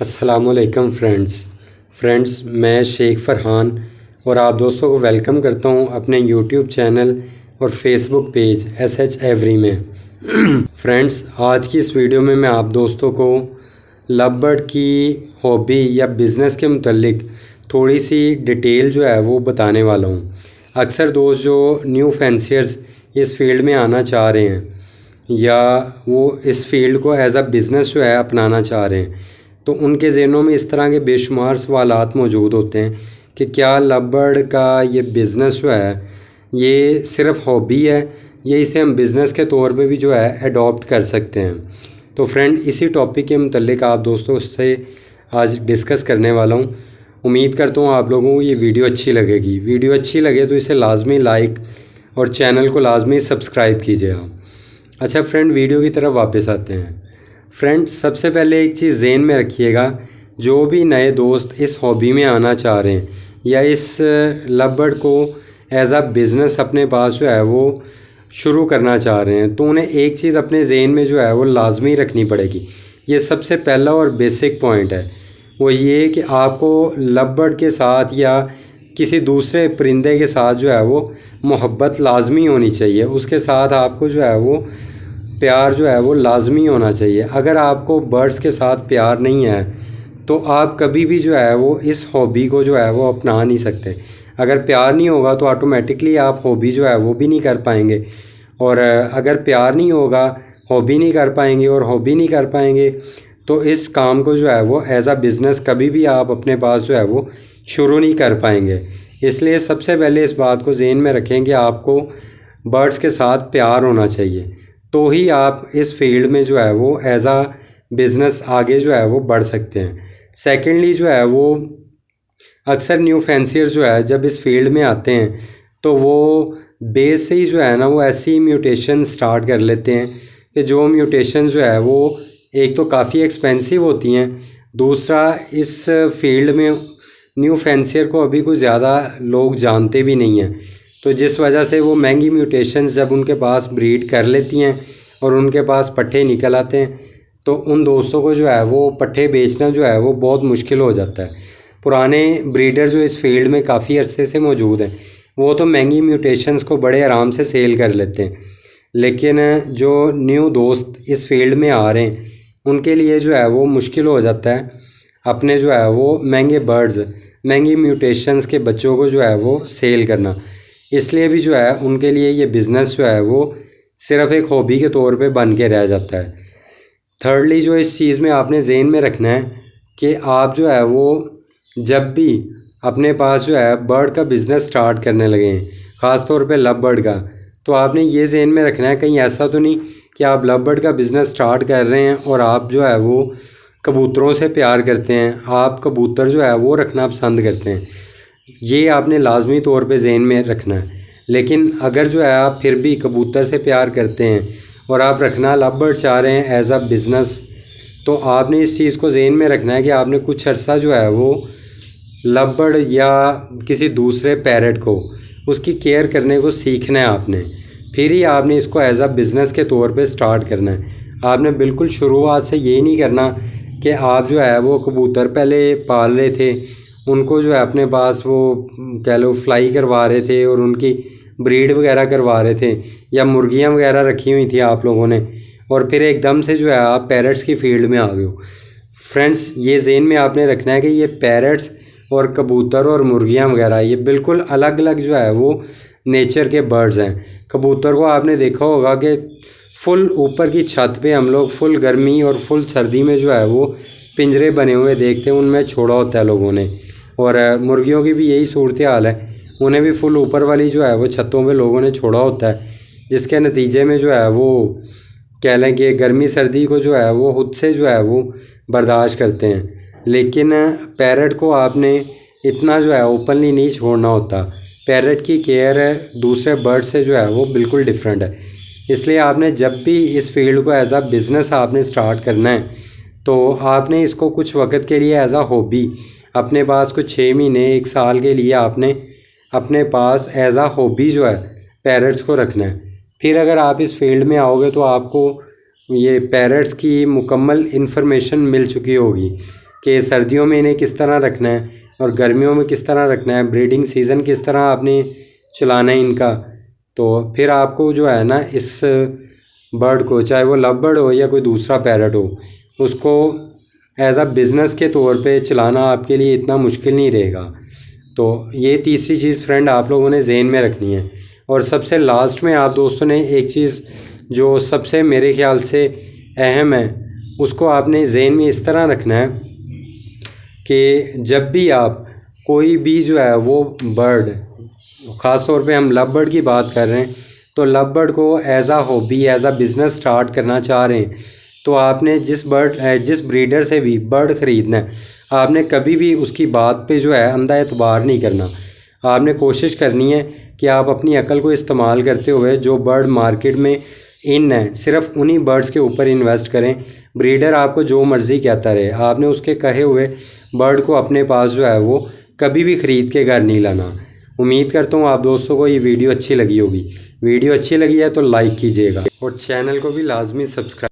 अस्सलामुअलैकुम फ्रेंड्स मैं शेख फ़रहान और आप दोस्तों को वेलकम करता हूं अपने यूट्यूब चैनल और फेसबुक पेज SH एवरी में। फ्रेंड्स आज की इस वीडियो में मैं आप दोस्तों को लव बर्ड की हॉबी या बिज़नेस के मुतल्लिक थोड़ी सी डिटेल जो है वो बताने वाला हूं। अक्सर दोस्त जो न्यू फैंसियर्स इस फील्ड में आना चाह रहे हैं या वो इस फील्ड को एज अ बिज़नेस जो है अपनाना चाह रहे हैं, तो उनके ज़हनों में इस तरह के बेशुमार सवालात मौजूद होते हैं कि क्या लव बर्ड का ये बिज़नेस जो है ये सिर्फ़ हॉबी है या इसे हम बिज़नेस के तौर पे भी जो है अडॉप्ट कर सकते हैं। तो फ्रेंड इसी टॉपिक के मुतल्लिक आप दोस्तों से आज डिस्कस करने वाला हूँ। उम्मीद करता हूँ आप लोगों को ये वीडियो अच्छी लगेगी। वीडियो अच्छी लगे तो इसे लाजमी लाइक और चैनल को लाजमी सब्सक्राइब कीजिए आप। अच्छा फ्रेंड, वीडियो की तरफ वापस आते हैं। फ्रेंड सबसे पहले एक चीज़ ज़हन में रखिएगा, जो भी नए दोस्त इस हॉबी में आना चाह रहे हैं या इस लव बर्ड को एज अ बिज़नेस अपने पास जो है वो शुरू करना चाह रहे हैं, तो उन्हें एक चीज़ अपने ज़हन में जो है वो लाजमी रखनी पड़ेगी। ये सबसे पहला और बेसिक पॉइंट है, वो ये कि आपको लव बर्ड के साथ या किसी दूसरे परिंदे के साथ जो है वो मोहब्बत लाजमी होनी चाहिए। उसके साथ आपको जो है वो प्यार जो है वो लाजमी होना चाहिए। अगर आपको बर्ड्स के साथ प्यार नहीं है तो आप कभी भी जो है वो इस हॉबी को जो है वो अपना नहीं सकते। अगर प्यार नहीं होगा तो ऑटोमेटिकली आप हॉबी जो है वो भी नहीं कर पाएंगे, और अगर प्यार नहीं होगा हॉबी नहीं कर पाएंगे, और हॉबी नहीं कर पाएंगे तो इस काम को जो है वो एज अ बिज़नेस कभी भी आप अपने पास जो है वो शुरू नहीं कर पाएंगे। इसलिए सबसे पहले इस बात को ज़हन में रखें कि आपको बर्ड्स के साथ प्यार होना चाहिए, तो ही आप इस फील्ड में जो है वो एज आ बिज़नेस आगे जो है वो बढ़ सकते हैं। सेकेंडली जो है वो अक्सर न्यू फैंसियर्स जो है जब इस फील्ड में आते हैं तो वो बेस से ही जो है ना वो ऐसी म्यूटेशन स्टार्ट कर लेते हैं कि जो म्यूटेशन जो है वो एक तो काफ़ी एक्सपेंसिव होती हैं, दूसरा इस फील्ड में न्यू फैंसियर को अभी कुछ ज़्यादा लोग जानते भी नहीं हैं, तो जिस वजह से वो महंगी म्यूटेशंस जब उनके पास ब्रीड कर लेती हैं और उनके पास पट्ठे निकल आते हैं तो उन दोस्तों को जो है वो पट्ठे बेचना जो है वो बहुत मुश्किल हो जाता है। पुराने ब्रीडर जो इस फील्ड में काफ़ी अरसे से मौजूद हैं वो तो महंगी म्यूटेशंस को बड़े आराम से सेल कर लेते हैं, लेकिन जो न्यू दोस्त इस फील्ड में आ रहे हैं उनके लिए जो है वो मुश्किल हो जाता है अपने जो है वो महंगे बर्ड्स महंगी म्यूटेशंस के बच्चों को जो है वो सेल करना। इसलिए भी जो है उनके लिए ये बिज़नेस जो है वो सिर्फ़ एक हॉबी के तौर पे बन के रह जाता है। थर्डली जो इस चीज़ में आपने ज़हन में रखना है कि आप जो है वो जब भी अपने पास जो है बर्ड का बिज़नेस स्टार्ट करने लगे, ख़ास तौर पे लव बर्ड का, तो आपने ये ज़हन में रखना है कहीं ऐसा तो नहीं कि आप लव बर्ड का बिज़नेस स्टार्ट कर रहे हैं और आप जो है वो कबूतरों से प्यार करते हैं, आप कबूतर जो है वो रखना पसंद करते हैं। ये आपने लाजमी तौर पे ज़हन में रखना है। लेकिन अगर जो है आप फिर भी कबूतर से प्यार करते हैं और आप रखना लव बर्ड चाह रहे हैं एज अ बिज़नेस, तो आपने इस चीज़ को ज़हन में रखना है कि आपने कुछ अर्सा जो है वो लव बर्ड या किसी दूसरे पैरट को उसकी केयर करने को सीखना है आपने, फिर ही आपने इसको एज अ बिज़नेस के तौर पे स्टार्ट करना है। आपने बिल्कुल शुरुआत से ये नहीं करना कि आप जो है वो कबूतर पहले पाल रहे थे, उनको जो है अपने पास वो कह लो फ्लाई करवा रहे थे और उनकी ब्रीड वगैरह करवा रहे थे, या मुर्गियां वगैरह रखी हुई थी आप लोगों ने, और फिर एकदम से जो है आप पैरट्स की फील्ड में आ गए हो। फ्रेंड्स ये ज़हन में आपने रखना है कि ये पैरट्स और कबूतर और मुर्गियां वगैरह ये बिल्कुल अलग अलग जो है वो नेचर के बर्ड्स हैं। कबूतर को आपने देखा होगा कि फुल ऊपर की छत पे हम लोग फुल गर्मी और फुल सर्दी में जो है वो पिंजरे बने हुए देखते हैं, उनमें छोड़ा होता है लोगों ने, और मुर्गियों की भी यही सूरत हाल है, उन्हें भी फुल ऊपर वाली जो है वो छतों पे लोगों ने छोड़ा होता है, जिसके नतीजे में जो है वो कह लें कि गर्मी सर्दी को जो है वो खुद से जो है वो बर्दाश्त करते हैं। लेकिन पैरट को आपने इतना जो है ओपनली नहीं छोड़ना होता। पैरट की केयर दूसरे बर्ड से जो है वो बिल्कुल डिफरेंट है। इसलिए आपने जब भी इस फील्ड को एज अ बिज़नेस आपने स्टार्ट करना है तो आपने इसको कुछ वक्त के लिए एज अ हॉबी अपने पास कुछ 6 महीने 1 साल के लिए आपने अपने पास एज अ हॉबी जो है पैरट्स को रखना है। फिर अगर आप इस फील्ड में आओगे तो आपको ये पैरट्स की मुकम्मल इन्फॉर्मेशन मिल चुकी होगी, कि सर्दियों में इन्हें किस तरह रखना है और गर्मियों में किस तरह रखना है, ब्रीडिंग सीज़न किस तरह आपने चलाना है इनका। तो फिर आपको जो है ना इस बर्ड को, चाहे वो लव बर्ड हो या कोई दूसरा पैरट हो, उसको एज अ बिज़नेस के तौर पे चलाना आपके लिए इतना मुश्किल नहीं रहेगा। तो ये तीसरी चीज़ फ्रेंड आप लोगों ने जहन में रखनी है। और सबसे लास्ट में आप दोस्तों ने एक चीज़ जो सबसे मेरे ख्याल से अहम है, उसको आपने जहन में इस तरह रखना है कि जब भी आप कोई भी जो है वो बर्ड, ख़ास तौर पे हम लव बर्ड की बात कर रहे हैं, तो लव बर्ड को एज आ हॉबी, एज आ बिज़नेस स्टार्ट करना चाह रहे हैं, तो आपने जिस ब्रीडर से भी बर्ड ख़रीदना है, आपने कभी भी उसकी बात पे जो है अंधा एतबार नहीं करना। आपने कोशिश करनी है कि आप अपनी अकल को इस्तेमाल करते हुए जो बर्ड मार्केट में इन है, सिर्फ उन्हीं बर्ड्स के ऊपर इन्वेस्ट करें। ब्रीडर आपको जो मर्ज़ी कहता रहे, आपने उसके कहे हुए बर्ड को अपने पास जो है वो कभी भी ख़रीद के घर नहीं लाना। उम्मीद करता हूँ आप दोस्तों को ये वीडियो अच्छी लगी होगी। वीडियो अच्छी लगी है तो लाइक कीजिएगा और चैनल को भी लाजमी सब्सक्राइब